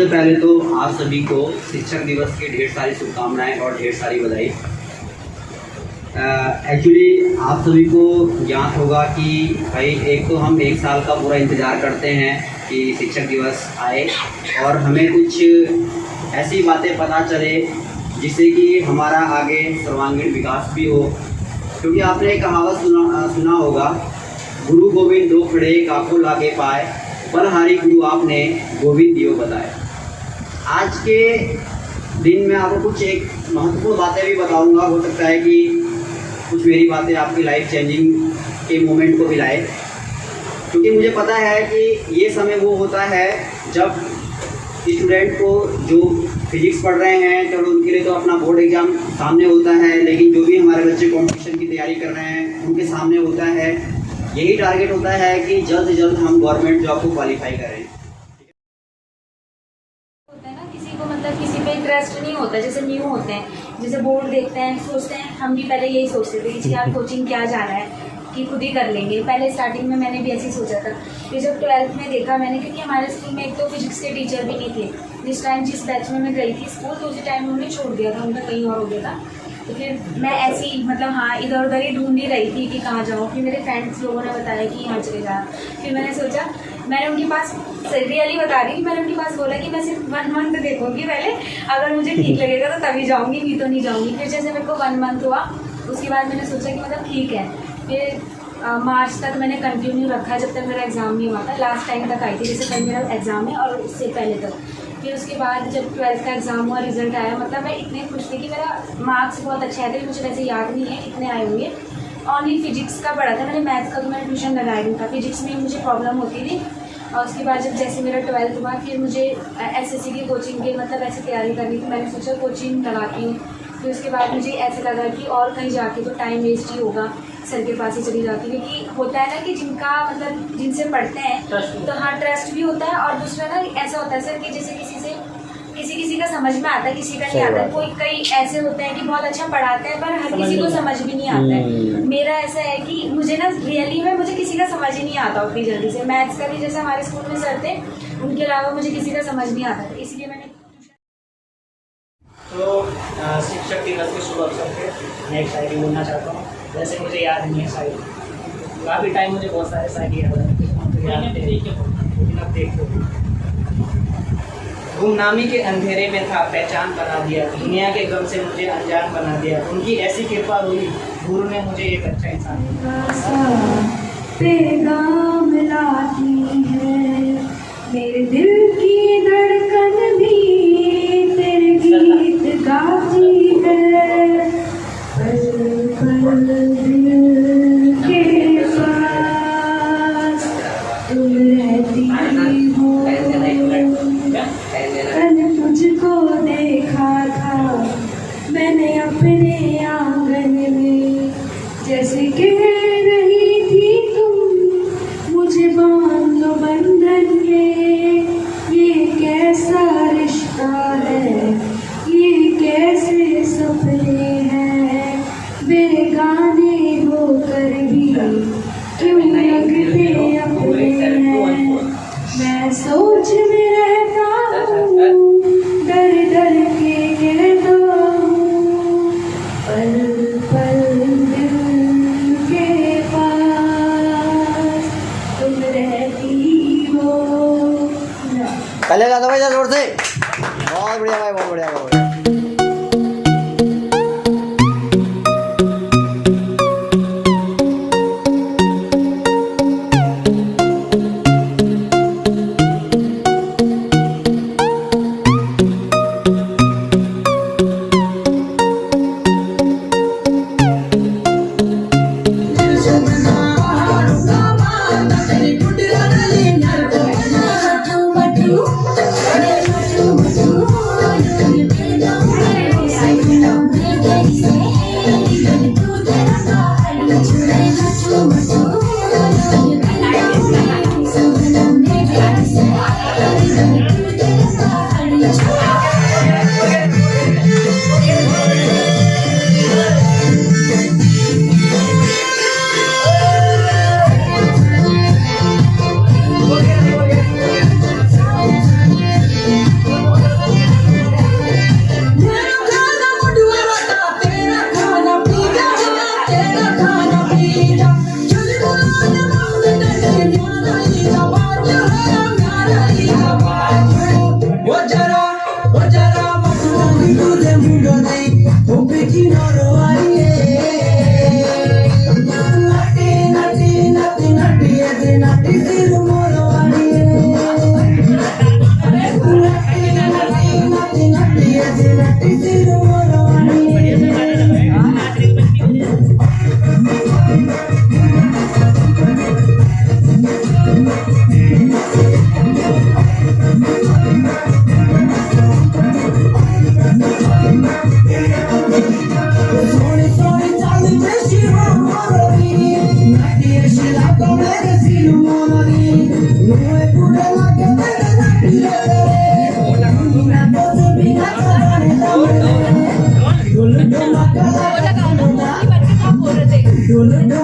सबसे पहले तो आप सभी को शिक्षक दिवस की ढेर सारी शुभकामनाएं और ढेर सारी बधाई। एक्चुअली आप सभी को ज्ञात होगा कि भाई एक तो हम 1 साल का पूरा इंतज़ार करते हैं कि शिक्षक दिवस आए और हमें कुछ ऐसी बातें पता चले जिससे कि हमारा आगे सर्वांगीण विकास भी हो। क्योंकि आपने एक कहावत सुना होगा, गुरु गोविंद दो खड़े काको लागे पाए, बलहारी गुरु आपने गोविंद दियो बताए। आज के दिन में आपको कुछ एक महत्वपूर्ण बातें भी बताऊंगा। हो सकता है कि कुछ मेरी बातें आपकी लाइफ चेंजिंग के मोमेंट को भी लाए, क्योंकि मुझे पता है कि ये समय वो होता है जब स्टूडेंट को जो फिजिक्स पढ़ रहे हैं, चलो उनके लिए तो अपना बोर्ड एग्ज़ाम सामने होता है, लेकिन जो भी हमारे बच्चे कंपटीशन की तैयारी कर रहे हैं उनके सामने होता है, यही टारगेट होता है कि जल्द से जल्द हम गवर्नमेंट जॉब को क्वालिफाई करें। होता है ना, किसी को मतलब किसी पे इंटरेस्ट नहीं होता, जैसे न्यू होते हैं, जैसे बोर्ड देखते हैं सोचते हैं, हम भी पहले यही सोचते थे कि यार कोचिंग क्या जाना है कि खुद ही कर लेंगे। पहले स्टार्टिंग में मैंने भी ऐसे ही सोचा था। फिर जब 12th में देखा मैंने, क्योंकि हमारे स्कूल में एक तो फिजिक्स के टीचर भी नहीं थे जिस बैच में मैं गई थी स्कूल, तो उसी टाइम उन्होंने छोड़ दिया था, उनका कहीं और हो गया था। तो फिर मैं ऐसी मतलब हाँ इधर उधर ही ढूंढ ही रही थी कि कहाँ जाऊँ। फिर मेरे फ्रेंड्स लोगों ने बताया कि यहाँ चले जा। फिर मैंने सोचा, मैंने उनके पास रियली बता रही, मैंने उनके पास बोला कि मैं सिर्फ 1 मंथ देखूँगी पहले, अगर मुझे ठीक लगेगा तो तभी जाऊँगी, नहीं तो नहीं जाऊँगी। फिर जैसे मेरे को 1 मंथ हुआ, उसके बाद मैंने सोचा कि मतलब ठीक है। फिर मार्च तक मैंने कंटिन्यू रखा जब तक मेरा एग्ज़ाम नहीं हुआ था। लास्ट टाइम तक आई थी, जैसे कल मेरा एग्ज़ाम है और उससे पहले तक। फिर उसके बाद जब 12th का एग्ज़ाम हुआ, रिजल्ट आया, मतलब मैं इतने खुश थी कि मेरा मार्क्स बहुत अच्छे आए थे। मुझे वैसे याद नहीं है कितने आए होंगे। ओनली फिजिक्स का पढ़ा था मैंने, मैथ्स का तो मैंने ट्यूशन लगाया नहीं था। फिजिक्स में मुझे प्रॉब्लम होती थी। और उसके बाद जब जैसे मेरा 12th हुआ, फिर मुझे SSC की कोचिंग के मतलब ऐसे तैयारी करनी थी। मैंने सोचा कोचिंग लगाती हूँ। फिर उसके बाद मुझे ऐसे लगा कि और कहीं जाके तो टाइम वेस्ट ही होगा, सर के पास ही चली जाती। क्योंकि होता है ना कि जिनका मतलब जिनसे पढ़ते हैं तो हाँ ट्रस्ट भी होता है। और दूसरा ना ऐसा होता है सर कि जैसे किसी का समझ में आता है, किसी का नहीं आता है। कोई कई ऐसे होते हैं कि बहुत अच्छा पढ़ाते हैं पर हर किसी को समझ भी नहीं आता है। मेरा ऐसा है कि मुझे ना रियली में मुझे किसी का समझ ही नहीं आता उतनी जल्दी से। मैथ्स का भी जैसे हमारे स्कूल में सर थे, उनके अलावा मुझे किसी का समझ नहीं आता था, इसलिए मैंने शिक्षक दिवस के शुभ अवसर पे मैं एक शायरी बोलना चाहता हूँ। वैसे मुझे याद नहीं है शायरी, काफ़ी टाइम मुझे बहुत सारे शायरी याद है। गुमनामी के अंधेरे में था, पहचान बना दिया, दुनिया के गम से मुझे अनजान बना दिया। उनकी ऐसी कृपा हुई, गुरु ने मुझे एक अच्छा इंसान पैगाम लाती है। मेरे दिल की धड़कन भी तेरे गीत गाती है। पल पल दिल के पास तुम रहती हो। मैंने तुझको देखा था मैंने अपने आंगन में, जैसे कह रही थी तुम मुझे बांध लो बंधन में। ये कैसा रिश्ता है, ये कैसे सपने हैं, बेगाने होकर भी क्यों लगते अपने हैं। मैं सोच में रहता हूँ, डर डर के कहता हूँ, पल पल दिल के पास तुम रहती हो। पहले गा दो भाई जोर से। बहुत बढ़िया भाई, बहुत बढ़िया, बहुत बढ़िया। Dunia,